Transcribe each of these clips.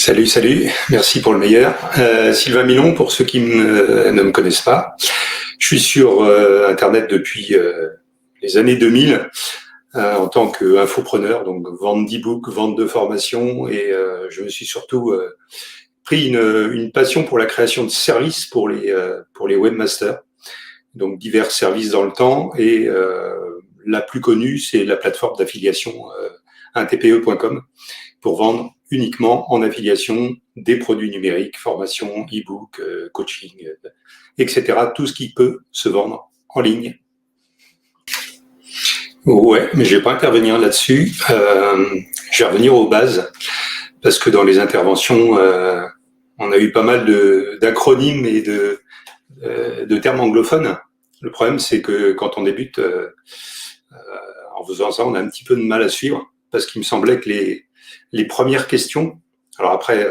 Salut, merci pour le meilleur. Sylvain Milon, pour ceux qui ne me connaissent pas, je suis sur Internet depuis les années 2000 en tant qu'infopreneur, donc vente d'e-book, vente de formation, et je me suis surtout pris une passion pour la création de services pour les webmasters, donc divers services dans le temps, et la plus connue, c'est la plateforme d'affiliation untpe.com pour vendre uniquement en affiliation des produits numériques, formation, e-book, coaching, etc. Tout ce qui peut se vendre en ligne. Ouais, mais je vais pas intervenir là-dessus. Je vais revenir aux bases parce que dans les interventions, on a eu pas mal d'acronymes et de termes anglophones. Le problème, c'est que quand on débute, en faisant ça, on a un petit peu de mal à suivre parce qu'il me semblait que les premières questions, alors après,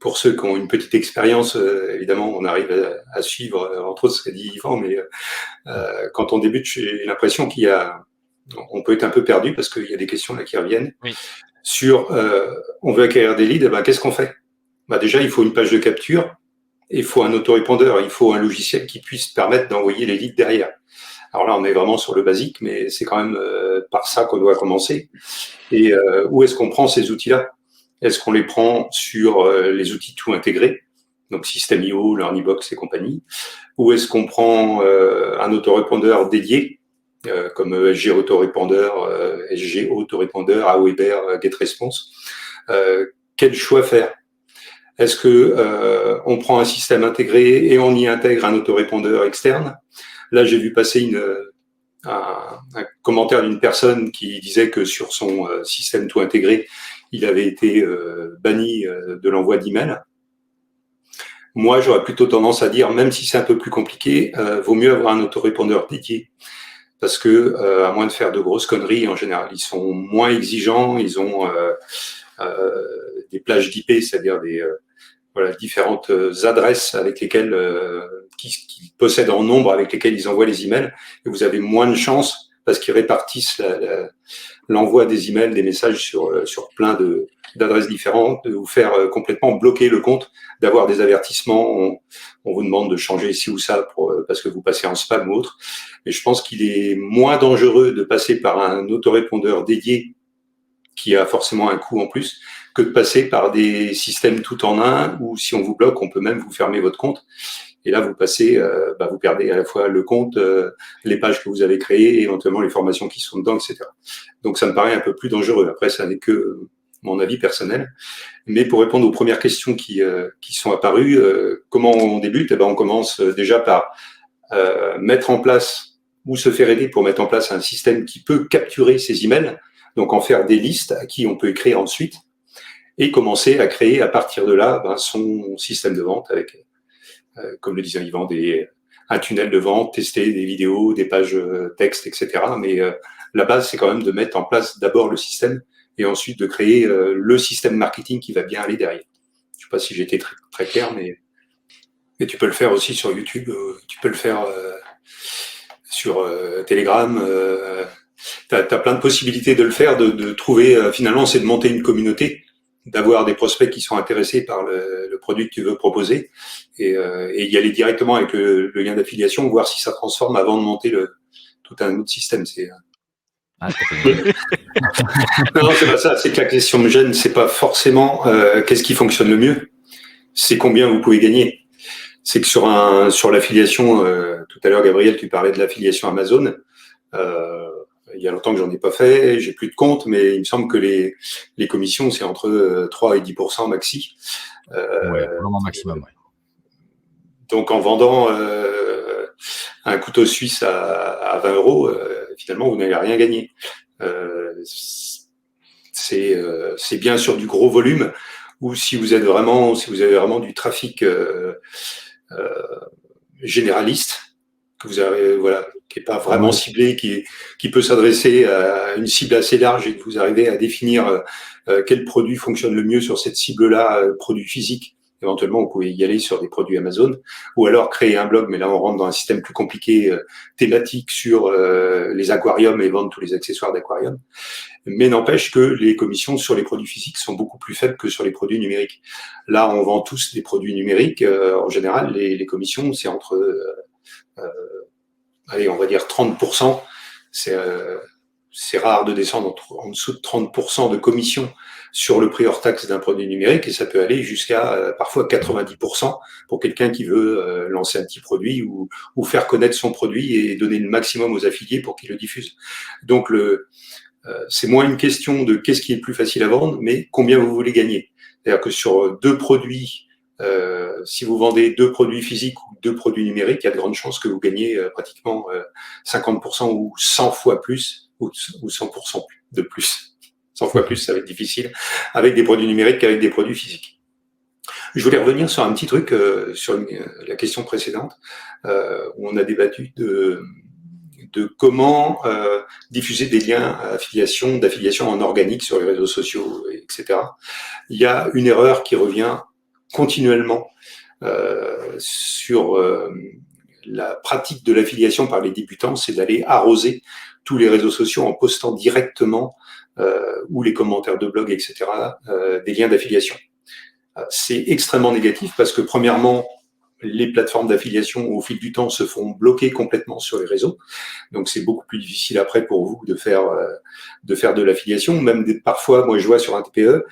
pour ceux qui ont une petite expérience, évidemment, on arrive à suivre, entre autres, ce qu'a dit Yvan, mais quand on débute, j'ai l'impression on peut être un peu perdu parce qu'il y a des questions là qui reviennent. Oui. Sur, on veut acquérir des leads, qu'est-ce qu'on fait? Déjà, il faut une page de capture, il faut un autorépondeur, il faut un logiciel qui puisse permettre d'envoyer les leads derrière. Alors là, on est vraiment sur le basique, mais c'est quand même par ça qu'on doit commencer. Et où est-ce qu'on prend ces outils-là? Est-ce qu'on les prend sur les outils tout intégrés, donc System.io, LearnyBox et compagnie? Ou est-ce qu'on prend un autorépondeur dédié, comme SG Autorépondeur, SG Autorépondeur, Aweber, GetResponse? Quel choix faire? Est-ce que on prend un système intégré et on y intègre un autorépondeur externe? Là, j'ai vu passer un commentaire d'une personne qui disait que sur son système tout intégré, il avait été banni de l'envoi d'emails. Moi, j'aurais plutôt tendance à dire, même si c'est un peu plus compliqué, vaut mieux avoir un autorépondeur dédié. Parce que, à moins de faire de grosses conneries, en général, ils sont moins exigeants, ils ont des plages d'IP, c'est-à-dire différentes adresses avec lesquelles qu'ils possèdent en nombre, avec lesquelles ils envoient les emails, et vous avez moins de chances parce qu'ils répartissent l'envoi des emails, des messages sur plein d'adresses différentes, de vous faire complètement bloquer le compte, d'avoir des avertissements, on vous demande de changer ci ou ça parce que vous passez en spam ou autre. Mais je pense qu'il est moins dangereux de passer par un autorépondeur dédié qui a forcément un coût en plus, que de passer par des systèmes tout en un, où si on vous bloque, on peut même vous fermer votre compte. Et là, vous passez, vous perdez à la fois le compte, les pages que vous avez créées, éventuellement les formations qui sont dedans, etc. Donc, ça me paraît un peu plus dangereux. Après, ça n'est que mon avis personnel. Mais pour répondre aux premières questions qui sont apparues, comment on débute? On commence déjà par mettre en place ou se faire aider pour mettre en place un système qui peut capturer ces emails, donc en faire des listes à qui on peut écrire ensuite, et commencer à créer à partir de là son système de vente avec, comme le disait Yvan, un tunnel de vente, tester des vidéos, des pages texte, etc. Mais la base, c'est quand même de mettre en place d'abord le système et ensuite de créer le système marketing qui va bien aller derrière. Je ne sais pas si j'ai été très, très clair, mais tu peux le faire aussi sur YouTube, tu peux le faire sur Telegram. T'as plein de possibilités de le faire, de trouver, finalement, c'est de monter une communauté, d'avoir des prospects qui sont intéressés par le produit que tu veux proposer et y aller directement avec le lien d'affiliation, voir si ça transforme avant de monter tout un autre système. Ah, non, c'est pas ça, c'est que la question me gêne, c'est pas forcément qu'est-ce qui fonctionne le mieux, c'est combien vous pouvez gagner. C'est que sur l'affiliation, tout à l'heure, Gabriel, tu parlais de l'affiliation Amazon. Il y a longtemps que j'en ai pas fait, j'ai plus de compte, mais il me semble que les commissions, c'est entre 3 et 10% maxi. Ouais, vraiment maximum, ouais. Donc, en vendant un couteau suisse à 20 euros, finalement, vous n'allez rien gagner. C'est bien sur du gros volume, ou si vous avez vraiment du trafic généraliste, que vous avez, qui n'est pas vraiment ciblé, qui peut s'adresser à une cible assez large et que vous arrivez à définir quel produit fonctionne le mieux sur cette cible-là, produit physique. Éventuellement, vous pouvez y aller sur des produits Amazon ou alors créer un blog, mais là, on rentre dans un système plus compliqué, thématique sur les aquariums et vendent tous les accessoires d'aquarium. Mais n'empêche que les commissions sur les produits physiques sont beaucoup plus faibles que sur les produits numériques. Là, on vend tous des produits numériques. En général, les commissions, c'est entre, allez, on va dire 30%. C'est rare de descendre en dessous de 30% de commission sur le prix hors taxe d'un produit numérique, et ça peut aller jusqu'à parfois 90% pour quelqu'un qui veut lancer un petit produit ou faire connaître son produit et donner le maximum aux affiliés pour qu'ils le diffusent. Donc c'est moins une question de qu'est-ce qui est le plus facile à vendre, mais combien vous voulez gagner. C'est-à-dire que sur deux produits, si vous vendez deux produits physiques ou deux produits numériques, il y a de grandes chances que vous gagnez pratiquement 50% ou 100 fois plus, ou 100% de plus. 100 fois plus, ça va être difficile, avec des produits numériques qu'avec des produits physiques. Je voulais revenir sur un petit truc, sur la question précédente, où on a débattu de comment diffuser des liens d'affiliation en organique sur les réseaux sociaux, etc. Il y a une erreur qui revient continuellement sur la pratique de l'affiliation par les débutants, c'est d'aller arroser tous les réseaux sociaux en postant directement ou les commentaires de blog, etc., des liens d'affiliation. C'est extrêmement négatif parce que premièrement, les plateformes d'affiliation au fil du temps se font bloquer complètement sur les réseaux. Donc c'est beaucoup plus difficile après pour vous de faire de l'affiliation. Même parfois, moi je vois sur un TPE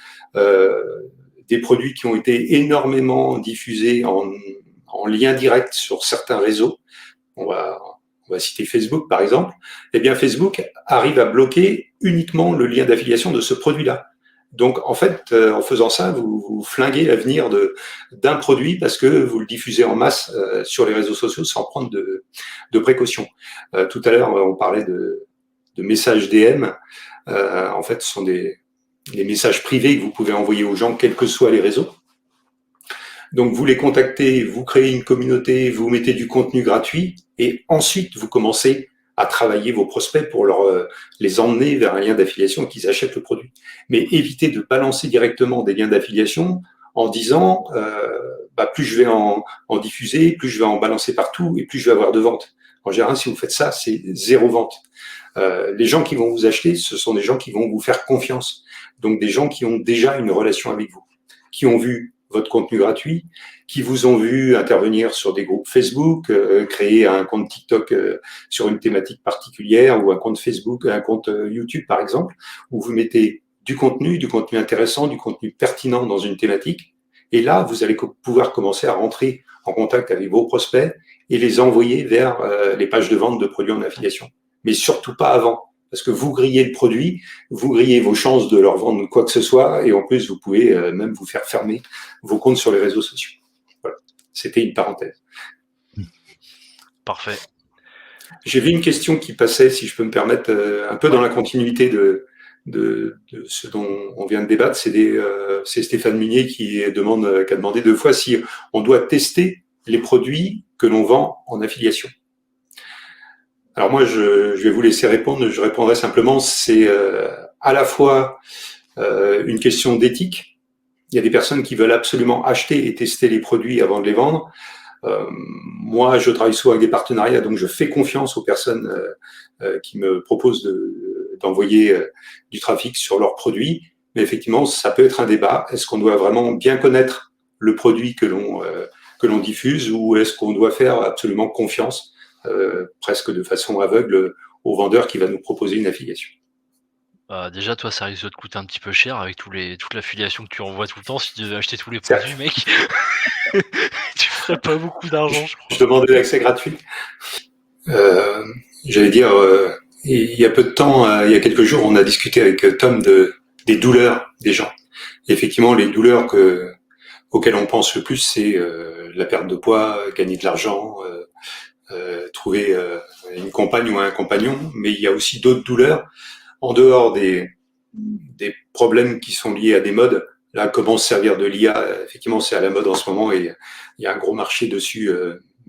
des produits qui ont été énormément diffusés en lien direct sur certains réseaux. On va citer Facebook par exemple. Eh bien Facebook arrive à bloquer uniquement le lien d'affiliation de ce produit-là. Donc, en fait, en faisant ça, vous flinguez l'avenir d'un produit parce que vous le diffusez en masse sur les réseaux sociaux sans prendre de précautions. Tout à l'heure, on parlait de messages DM. En fait, ce sont des messages privés que vous pouvez envoyer aux gens, quels que soient les réseaux. Donc, vous les contactez, vous créez une communauté, vous mettez du contenu gratuit et ensuite, vous commencez à travailler vos prospects pour les emmener vers un lien d'affiliation et qu'ils achètent le produit. Mais évitez de balancer directement des liens d'affiliation en disant plus je vais en diffuser, plus je vais en balancer partout et plus je vais avoir de ventes. En général, si vous faites ça, c'est zéro vente. Les gens qui vont vous acheter, ce sont des gens qui vont vous faire confiance. Donc des gens qui ont déjà une relation avec vous, qui ont vu votre contenu gratuit, qui vous ont vu intervenir sur des groupes Facebook, créer un compte TikTok sur une thématique particulière ou un compte Facebook, un compte YouTube par exemple, où vous mettez du contenu intéressant, du contenu pertinent dans une thématique. Et là, vous allez pouvoir commencer à rentrer en contact avec vos prospects et les envoyer vers les pages de vente de produits en affiliation. Mais surtout pas avant. Parce que vous grillez le produit, vous grillez vos chances de leur vendre quoi que ce soit, et en plus, vous pouvez même vous faire fermer vos comptes sur les réseaux sociaux. Voilà. C'était une parenthèse. Parfait. J'ai vu une question qui passait, si je peux me permettre, un peu dans la continuité de ce dont on vient de débattre. C'est Stéphane Munier qui a demandé 2 fois si on doit tester les produits que l'on vend en affiliation. Alors moi, je vais vous laisser répondre. Je répondrai simplement, c'est à la fois une question d'éthique. Il y a des personnes qui veulent absolument acheter et tester les produits avant de les vendre. Moi, je travaille souvent avec des partenariats, donc je fais confiance aux personnes qui me proposent d'envoyer du trafic sur leurs produits. Mais effectivement, ça peut être un débat. Est-ce qu'on doit vraiment bien connaître le produit que l'on diffuse, ou est-ce qu'on doit faire absolument confiance presque de façon aveugle au vendeur qui va nous proposer une affiliation? Déjà, toi, ça risque de te coûter un petit peu cher avec toute l'affiliation que tu envoies tout le temps. Si tu devais acheter tous les produits, mec, tu ferais pas beaucoup d'argent, je crois. Je demandais l'accès gratuit. J'allais dire, il y a peu de temps, il y a quelques jours, on a discuté avec Tom des douleurs des gens. Et effectivement, les douleurs auxquelles on pense le plus, c'est la perte de poids, gagner de l'argent, trouver une compagne ou un compagnon. Mais il y a aussi d'autres douleurs en dehors des problèmes qui sont liés à des modes. Là, comment se servir de l'IA, effectivement, c'est à la mode en ce moment et il y a un gros marché dessus,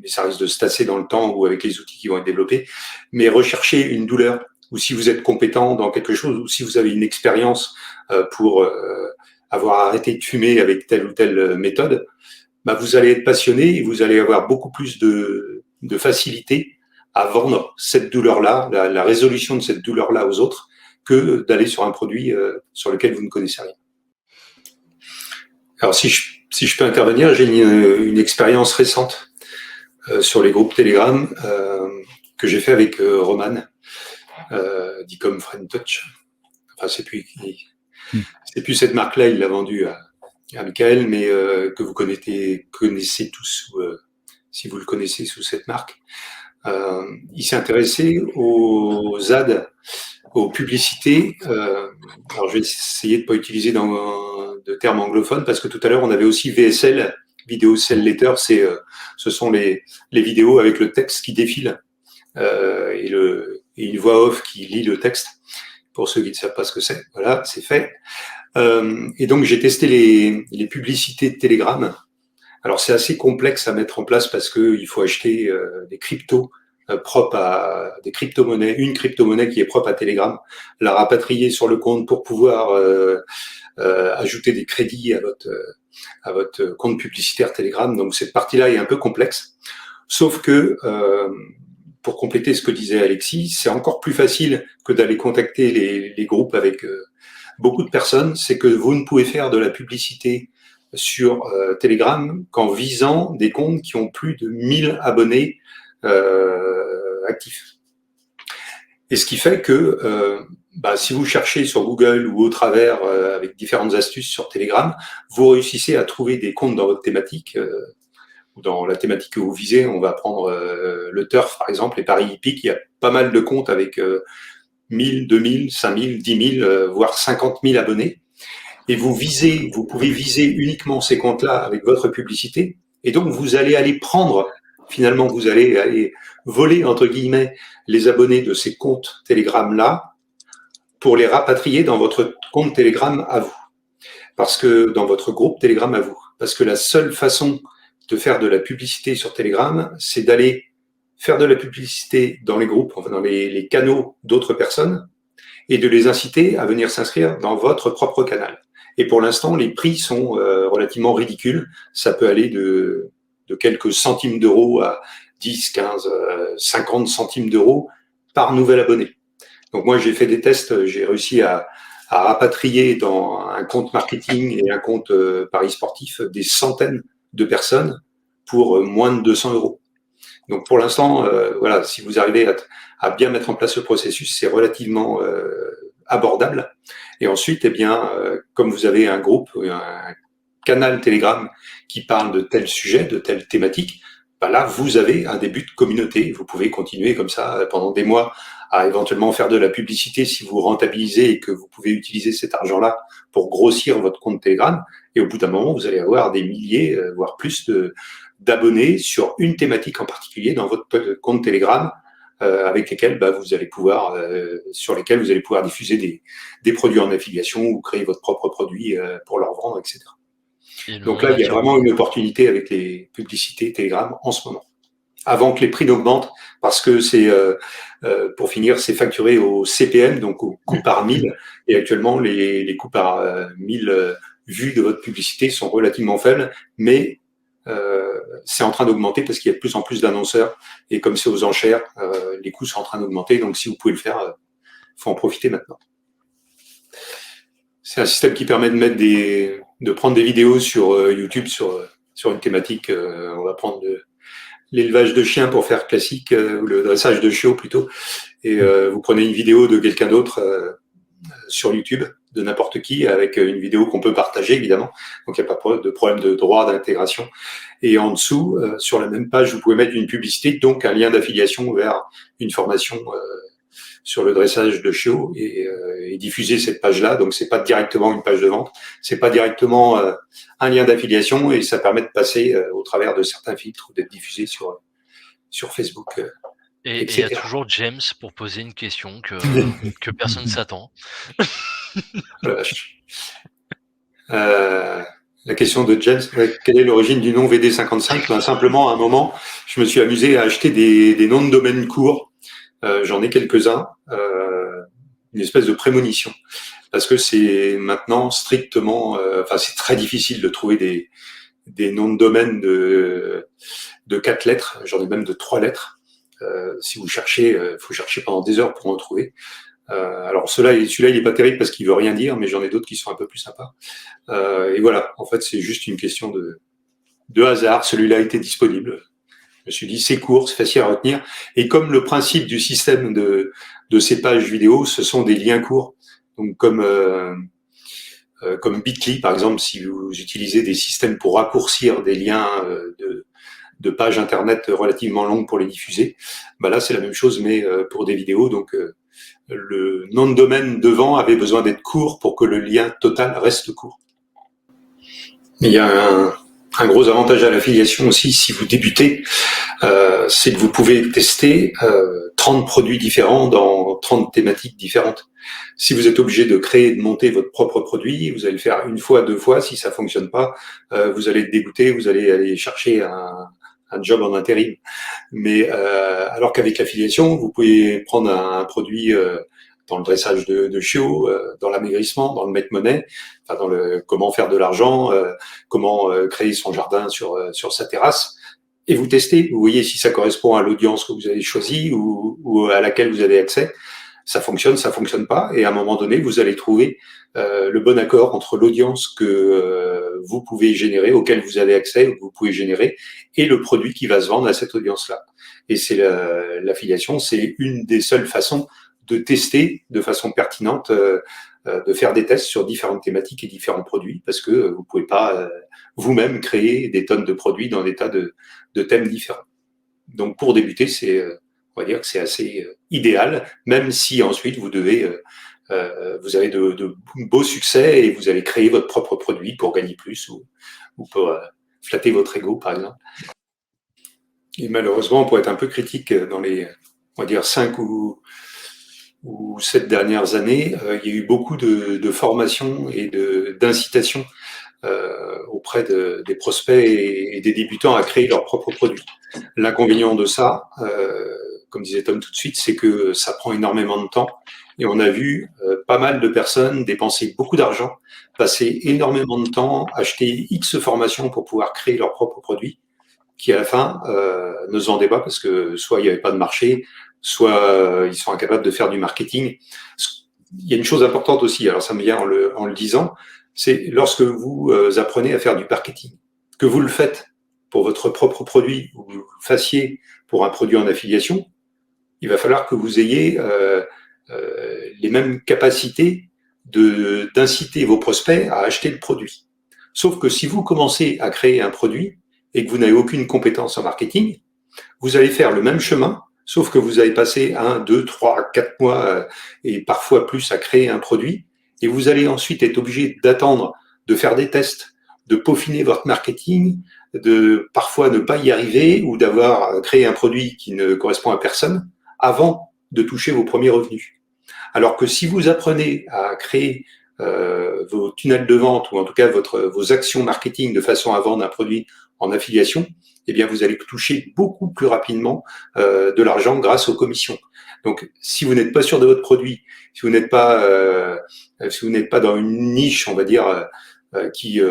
mais ça risque de se tasser dans le temps ou avec les outils qui vont être développés. Mais recherchez une douleur, ou si vous êtes compétent dans quelque chose, ou si vous avez une expérience pour avoir arrêté de fumer avec telle ou telle méthode, vous allez être passionné et vous allez avoir beaucoup plus de facilité à vendre cette douleur-là, la résolution de cette douleur-là aux autres, que d'aller sur un produit sur lequel vous ne connaissez rien. Alors si je peux intervenir, j'ai une expérience récente sur les groupes Telegram que j'ai fait avec Roman, dit comme Friend Touch. Enfin, c'est plus cette marque-là, il l'a vendue à Michael, mais que vous connaissez tous, si vous le connaissez sous cette marque. Il s'est intéressé aux ads, aux publicités. Alors, je vais essayer de ne pas utiliser de termes anglophones, parce que tout à l'heure, on avait aussi VSL, Video Sell Letter. Ce sont les vidéos avec le texte qui défile et une voix off qui lit le texte. Pour ceux qui ne savent pas ce que c'est, voilà, c'est fait. Et donc, j'ai testé les publicités de Telegram. Alors, c'est assez complexe à mettre en place parce qu'il faut acheter des cryptos propres à des crypto-monnaies, une crypto-monnaie qui est propre à Telegram, la rapatrier sur le compte pour pouvoir ajouter des crédits à votre compte publicitaire Telegram. Donc, cette partie-là est un peu complexe. Sauf que pour compléter ce que disait Alexis, c'est encore plus facile que d'aller contacter les groupes avec beaucoup de personnes. C'est que vous ne pouvez faire de la publicité sur Telegram qu'en visant des comptes qui ont plus de 1000 abonnés actifs. Et ce qui fait que si vous cherchez sur Google ou au travers avec différentes astuces sur Telegram, vous réussissez à trouver des comptes dans votre thématique. Dans la thématique que vous visez, on va prendre le turf, par exemple, les paris hippiques. Il y a pas mal de comptes avec 1000, 2000, 5000, 10 000, voire 50 000 abonnés. Et vous pouvez viser uniquement ces comptes-là avec votre publicité. Et donc, vous allez aller prendre, finalement, vous allez aller voler, entre guillemets, les abonnés de ces comptes Telegram-là pour les rapatrier dans votre compte Telegram à vous. Parce que, dans votre groupe Telegram à vous. Parce que la seule façon de faire de la publicité sur Telegram, c'est d'aller faire de la publicité dans les groupes, enfin dans les canaux d'autres personnes, et de les inciter à venir s'inscrire dans votre propre canal. Et pour l'instant, les prix sont relativement ridicules. Ça peut aller de quelques centimes d'euros à 10, 15, 50 centimes d'euros par nouvel abonné. Donc moi, j'ai fait des tests, j'ai réussi à rapatrier dans un compte marketing et un compte paris sportif des centaines de personnes pour moins de 200 euros. Donc pour l'instant, voilà, si vous arrivez à bien mettre en place le processus, c'est relativement abordable. Et ensuite, eh bien, comme vous avez un groupe, un canal Telegram qui parle de tel sujet, de telle thématique, ben là, vous avez un début de communauté. Vous pouvez continuer comme ça pendant des mois à éventuellement faire de la publicité si vous rentabilisez et que vous pouvez utiliser cet argent-là pour grossir votre compte Telegram. Et au bout d'un moment, vous allez avoir des milliers, voire plus d'abonnés sur une thématique en particulier dans votre compte Telegram, avec lesquels vous allez pouvoir, sur lesquels vous allez pouvoir diffuser des produits en affiliation ou créer votre propre produit pour leur vendre, etc. Donc là, il y a vraiment une opportunité avec les publicités Telegram en ce moment. Avant que les prix n'augmentent, parce que c'est, pour finir, c'est facturé au CPM, donc au coût par 1000. Et actuellement, les coûts par 1000 vues de votre publicité sont relativement faibles, mais c'est en train d'augmenter parce qu'il y a de plus en plus d'annonceurs. Et comme c'est aux enchères, les coûts sont en train d'augmenter. Donc si vous pouvez le faire, faut en profiter maintenant. C'est un système qui permet de prendre des vidéos sur YouTube sur une thématique. On va prendre l'élevage de chiens pour faire classique, ou le dressage de chiots plutôt. Et vous prenez une vidéo de quelqu'un d'autre sur YouTube, de n'importe qui, avec une vidéo qu'on peut partager, évidemment. Donc, il n'y a pas de problème de droit d'intégration. Et en dessous, sur la même page, vous pouvez mettre une publicité, donc un lien d'affiliation vers une formation sur le dressage de chiots et diffuser cette page-là. Donc, c'est pas directement une page de vente, c'est pas directement un lien d'affiliation et ça permet de passer au travers de certains filtres ou d'être diffusé sur Facebook. Et il y a toujours James pour poser une question que personne ne s'attend. La question de James, quelle est l'origine du nom VD55 ? Simplement, à un moment, je me suis amusé à acheter des noms de domaine courts. J'en ai quelques-uns, une espèce de prémonition. Parce que c'est maintenant strictement... c'est très difficile de trouver des noms de domaine de 4 lettres. J'en ai même de 3 lettres. Si vous cherchez, faut chercher pendant des heures pour en trouver. Alors celui-là, il est pas terrible parce qu'il veut rien dire, mais j'en ai d'autres qui sont un peu plus sympas. Et voilà, en fait, c'est juste une question de hasard. Celui-là était disponible. Je me suis dit, c'est court, c'est facile à retenir. Et comme le principe du système de ces pages vidéo, ce sont des liens courts. Donc comme Bitly, par exemple, si vous utilisez des systèmes pour raccourcir des liens de pages internet relativement longues pour les diffuser, bah là c'est la même chose mais pour des vidéos. Donc le nom de domaine devant avait besoin d'être court pour que le lien total reste court. Mais il y a un gros avantage à l'affiliation aussi si vous débutez, c'est que vous pouvez tester 30 produits différents dans 30 thématiques différentes. Si vous êtes obligé de créer et de monter votre propre produit, vous allez le faire une fois, deux fois. Si ça fonctionne pas, vous allez être dégoûté, vous allez aller chercher un job en intérim. Mais alors qu'avec l'affiliation, vous pouvez prendre un produit dans le dressage de chiots, dans l'amaigrissement, dans le make-money, enfin dans le comment faire de l'argent, comment créer son jardin sur sa terrasse. Et vous testez, vous voyez si ça correspond à l'audience que vous avez choisie ou à laquelle vous avez accès. Ça fonctionne pas. Et à un moment donné, vous allez trouver le bon accord entre l'audience que vous pouvez générer, auquel vous avez accès, ou que vous pouvez générer, et le produit qui va se vendre à cette audience-là. Et c'est l'affiliation, c'est une des seules façons de tester de façon pertinente, de faire des tests sur différentes thématiques et différents produits, parce que vous pouvez pas vous-même créer des tonnes de produits dans des tas de thèmes différents. Donc pour débuter, on va dire que c'est assez idéal, même si ensuite vous avez de beaux succès et vous allez créer votre propre produit pour gagner plus ou pour flatter votre ego, par exemple. Et malheureusement, pour être un peu critique, dans les, on va dire, 5 ou 7 dernières années, il y a eu beaucoup de formations et d'incitations auprès des prospects et des débutants à créer leurs propres produits. L'inconvénient de ça, comme disait Tom tout de suite, c'est que ça prend énormément de temps. Et on a vu pas mal de personnes dépenser beaucoup d'argent, passer énormément de temps, acheter X formations pour pouvoir créer leurs propres produits, qui à la fin ne se vendaient pas parce que soit il n'y avait pas de marché, soit ils sont incapables de faire du marketing. Il y a une chose importante aussi, alors ça me vient en le disant, c'est lorsque vous apprenez à faire du marketing, que vous le faites pour votre propre produit ou vous le fassiez pour un produit en affiliation, il va falloir que vous ayez les mêmes capacités d'inciter vos prospects à acheter le produit. Sauf que si vous commencez à créer un produit et que vous n'avez aucune compétence en marketing, vous allez faire le même chemin, sauf que vous allez passer 1, 2, 3, 4 mois et parfois plus à créer un produit, et vous allez ensuite être obligé d'attendre, de faire des tests, de peaufiner votre marketing, de parfois ne pas y arriver ou d'avoir créé un produit qui ne correspond à personne avant de toucher vos premiers revenus. Alors que si vous apprenez à créer vos tunnels de vente ou en tout cas vos actions marketing de façon à vendre un produit en affiliation, eh bien vous allez toucher beaucoup plus rapidement de l'argent grâce aux commissions. Donc si vous n'êtes pas sûr de votre produit, si vous n'êtes pas dans une niche, on va dire, qui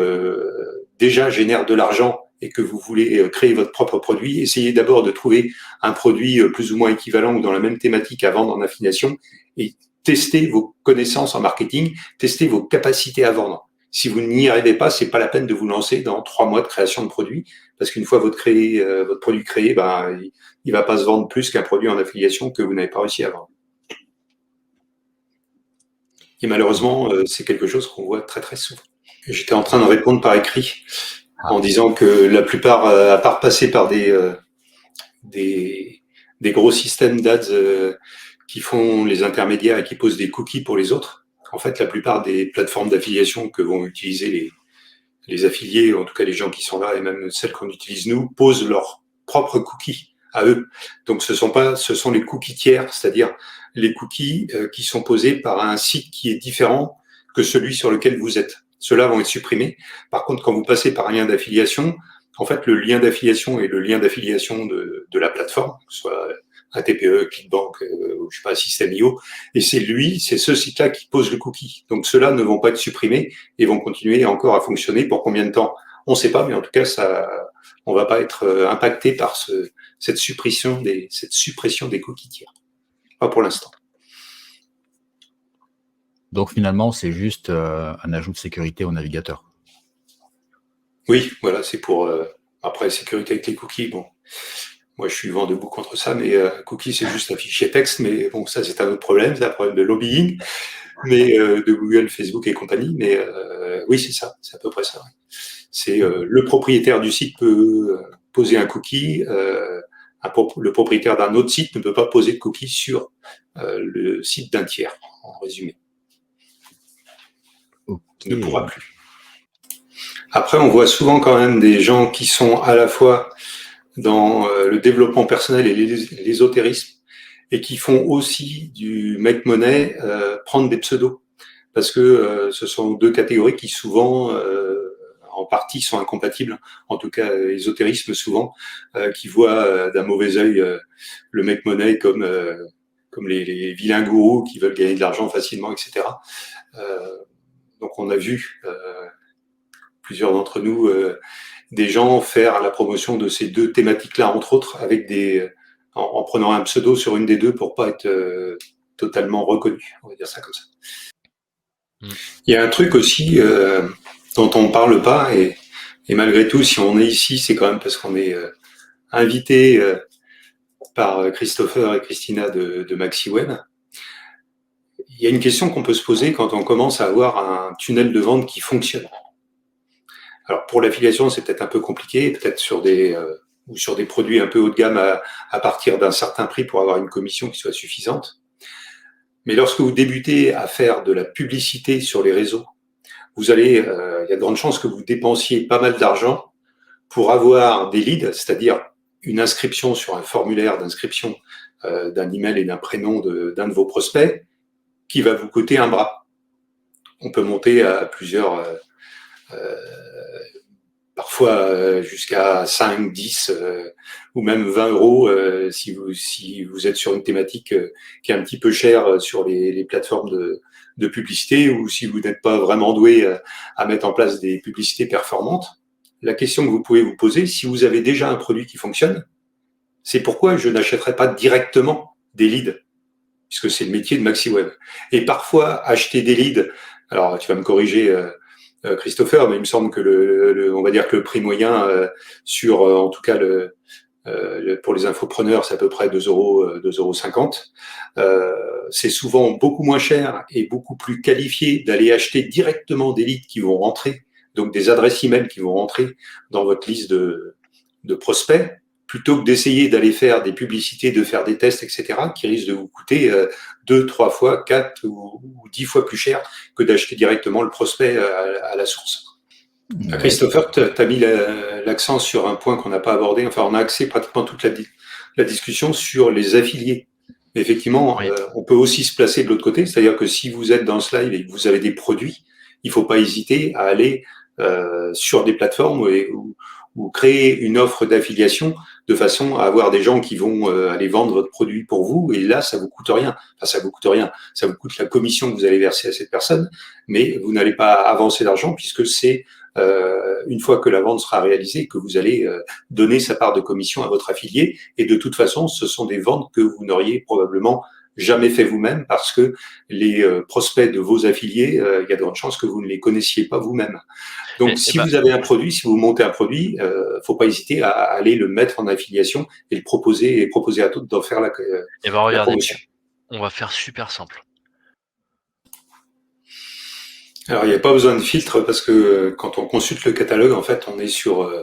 déjà génère de l'argent et que vous voulez créer votre propre produit, essayez d'abord de trouver un produit plus ou moins équivalent ou dans la même thématique à vendre en affiliation et testez vos connaissances en marketing, testez vos capacités à vendre. Si vous n'y arrivez pas, c'est pas la peine de vous lancer dans 3 mois de création de produit, parce qu'une fois votre produit créé, ben, il va pas se vendre plus qu'un produit en affiliation que vous n'avez pas réussi à vendre. Et malheureusement, c'est quelque chose qu'on voit très très souvent. J'étais en train de répondre par écrit en disant que la plupart, à part passer par des gros systèmes d'ads qui font les intermédiaires et qui posent des cookies pour les autres, en fait, la plupart des plateformes d'affiliation que vont utiliser les affiliés, en tout cas les gens qui sont là, et même celles qu'on utilise nous, posent leurs propres cookies à eux. Donc ce sont les cookies tiers, c'est-à-dire les cookies qui sont posés par un site qui est différent que celui sur lequel vous êtes. Ceux-là vont être supprimés. Par contre, quand vous passez par un lien d'affiliation, en fait, le lien d'affiliation est le lien d'affiliation de la plateforme, que ce soit un TPE, Clickbank, ou je sais pas, System.io, et c'est ce site-là qui pose le cookie. Donc ceux-là ne vont pas être supprimés et vont continuer encore à fonctionner. Pour combien de temps? On ne sait pas, mais en tout cas, on va pas être impacté par cette suppression des cookies tiers. Pas pour l'instant. Donc finalement, c'est juste un ajout de sécurité au navigateur. Oui, voilà, c'est pour après sécurité avec les cookies. Bon, moi je suis vent debout contre ça, mais cookies c'est juste un fichier texte, mais bon, ça c'est un autre problème, c'est un problème de lobbying, mais de Google, Facebook et compagnie. Mais oui, c'est ça, c'est à peu près ça. Ouais. C'est le propriétaire du site peut poser un cookie. Le propriétaire d'un autre site ne peut pas poser de cookie sur le site d'un tiers, en résumé. Okay. Ne pourra plus. Après, on voit souvent quand même des gens qui sont à la fois dans le développement personnel et l'ésotérisme et qui font aussi du make money prendre des pseudos. Parce que ce sont deux catégories qui souvent, en partie, sont incompatibles. En tout cas, ésotérisme souvent, qui voit d'un mauvais œil le make money comme les vilains gourous qui veulent gagner de l'argent facilement, etc. Donc on a vu plusieurs d'entre nous des gens faire la promotion de ces deux thématiques-là, entre autres, avec en prenant un pseudo sur une des deux pour pas être totalement reconnu. On va dire ça comme ça. Il y a un truc aussi dont on ne parle pas, et malgré tout, si on est ici, c'est quand même parce qu'on est invité par Christopher et Christina de MaxiWeb. Il y a une question qu'on peut se poser quand on commence à avoir un tunnel de vente qui fonctionne. Alors pour l'affiliation, c'est peut-être un peu compliqué, peut-être sur des produits un peu haut de gamme à partir d'un certain prix pour avoir une commission qui soit suffisante. Mais lorsque vous débutez à faire de la publicité sur les réseaux, il y a de grandes chances que vous dépensiez pas mal d'argent pour avoir des leads, c'est-à-dire une inscription sur un formulaire d'inscription d'un email et d'un prénom d'un de vos prospects, qui va vous coûter un bras. On peut monter à plusieurs, parfois jusqu'à 5, 10 ou même 20 euros si vous êtes sur une thématique qui est un petit peu chère sur les plateformes de publicité, ou si vous n'êtes pas vraiment doué à mettre en place des publicités performantes. La question que vous pouvez vous poser, si vous avez déjà un produit qui fonctionne, c'est pourquoi je n'achèterai pas directement des leads, puisque c'est le métier de MaxiWeb. Et parfois, acheter des leads, alors tu vas me corriger Christopher, mais il me semble que on va dire que le prix moyen sur, en tout cas pour les infopreneurs, c'est à peu près 2,50 €. C'est souvent beaucoup moins cher et beaucoup plus qualifié d'aller acheter directement des leads qui vont rentrer, donc des adresses email qui vont rentrer dans votre liste de prospects, plutôt que d'essayer d'aller faire des publicités, de faire des tests, etc., qui risquent de vous coûter 2, 3 fois, 4 ou 10 fois plus cher que d'acheter directement le prospect à la source. Ouais. Christopher, tu as mis l'accent sur un point qu'on n'a pas abordé. Enfin, on a axé pratiquement toute la discussion sur les affiliés. Mais effectivement, oui. On peut aussi se placer de l'autre côté. C'est-à-dire que si vous êtes dans ce live et que vous avez des produits, il ne faut pas hésiter à aller sur des plateformes ou créer une offre d'affiliation de façon à avoir des gens qui vont aller vendre votre produit pour vous, et là, ça vous coûte rien. Enfin, ça vous coûte rien. Ça vous coûte la commission que vous allez verser à cette personne, mais vous n'allez pas avancer d'argent puisque c'est une fois que la vente sera réalisée que vous allez donner sa part de commission à votre affilié, et de toute façon, ce sont des ventes que vous n'auriez probablement jamais fait vous-même parce que les prospects de vos affiliés, il y a de grandes chances que vous ne les connaissiez pas vous-même. Donc, si vous avez un produit, si vous montez un produit, faut pas hésiter à aller le mettre en affiliation et le proposer à d'autres d'en faire la promotion. On va faire super simple. Alors, il n'y a pas besoin de filtre parce que quand on consulte le catalogue, en fait, on est sur,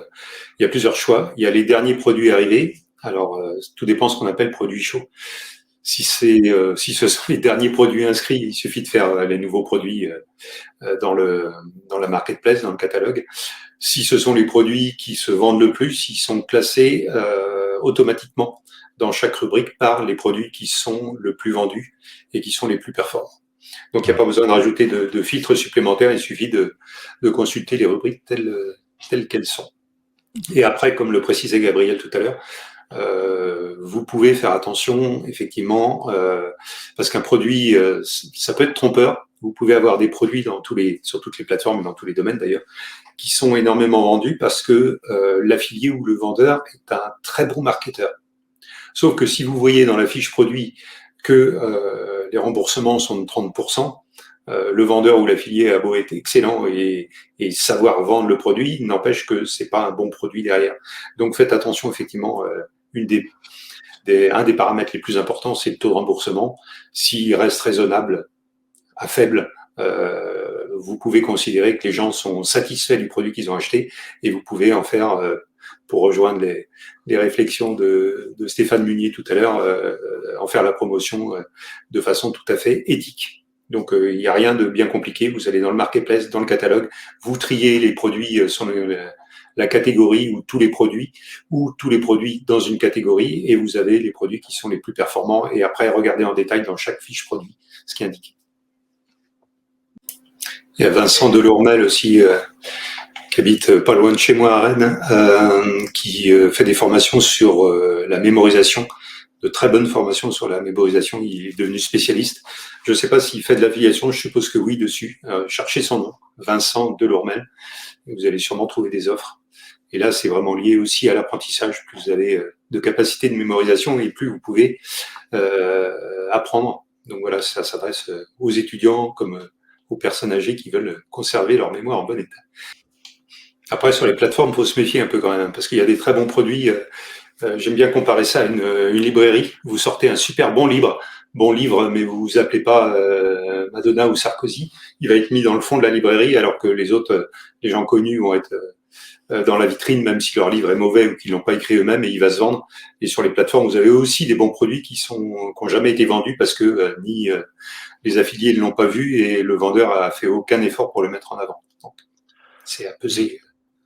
il y a plusieurs choix. Il y a les derniers produits arrivés. Alors, tout dépend de ce qu'on appelle produit chaud. Si ce sont les derniers produits inscrits, il suffit de faire les nouveaux produits dans la marketplace, dans le catalogue. Si ce sont les produits qui se vendent le plus, ils sont classés automatiquement dans chaque rubrique par les produits qui sont le plus vendus et qui sont les plus performants. Donc, il n'y a pas besoin de rajouter de filtres supplémentaires, il suffit de consulter les rubriques telles qu'elles sont. Et après, comme le précisait Gabriel tout à l'heure, vous pouvez faire attention, effectivement, parce qu'un produit, ça peut être trompeur. Vous pouvez avoir des produits sur toutes les plateformes et dans tous les domaines d'ailleurs, qui sont énormément vendus parce que l'affilié ou le vendeur est un très bon marketeur. Sauf que si vous voyez dans la fiche produit que les remboursements sont de 30%, le vendeur ou l'affilié a beau être excellent et savoir vendre le produit, n'empêche que c'est pas un bon produit derrière. Donc faites attention, effectivement, un des paramètres les plus importants, c'est le taux de remboursement. S'il reste raisonnable à faible, vous pouvez considérer que les gens sont satisfaits du produit qu'ils ont acheté et vous pouvez en faire, pour rejoindre les réflexions de Stéphane Munier tout à l'heure, en faire la promotion de façon tout à fait éthique. Donc, il n'y a rien de bien compliqué. Vous allez dans le marketplace, dans le catalogue, vous triez les produits sur la catégorie ou tous les produits dans une catégorie et vous avez les produits qui sont les plus performants et après, regardez en détail dans chaque fiche produit ce qui est indiqué. Il y a Vincent Delourmel aussi, qui habite pas loin de chez moi à Rennes, qui fait des formations sur la mémorisation, de très bonnes formations sur la mémorisation. Il est devenu spécialiste. Je ne sais pas s'il fait de l'affiliation, je suppose que oui dessus. Cherchez son nom, Vincent Delourmel. Vous allez sûrement trouver des offres. Et là, c'est vraiment lié aussi à l'apprentissage. Plus vous avez de capacité de mémorisation et plus vous pouvez apprendre. Donc voilà, ça s'adresse aux étudiants comme aux personnes âgées qui veulent conserver leur mémoire en bon état. Après, sur les plateformes, il faut se méfier un peu quand même, parce qu'il y a des très bons produits. J'aime bien comparer ça à une librairie. Vous sortez un super bon livre, mais vous vous appelez pas Madonna ou Sarkozy. Il va être mis dans le fond de la librairie, alors que les autres, les gens connus vont être dans la vitrine, même si leur livre est mauvais ou qu'ils l'ont pas écrit eux-mêmes, et il va se vendre. Et sur les plateformes, vous avez aussi des bons produits qui ont jamais été vendus parce que ni les affiliés ne l'ont pas vu et le vendeur a fait aucun effort pour le mettre en avant. Donc, c'est à peser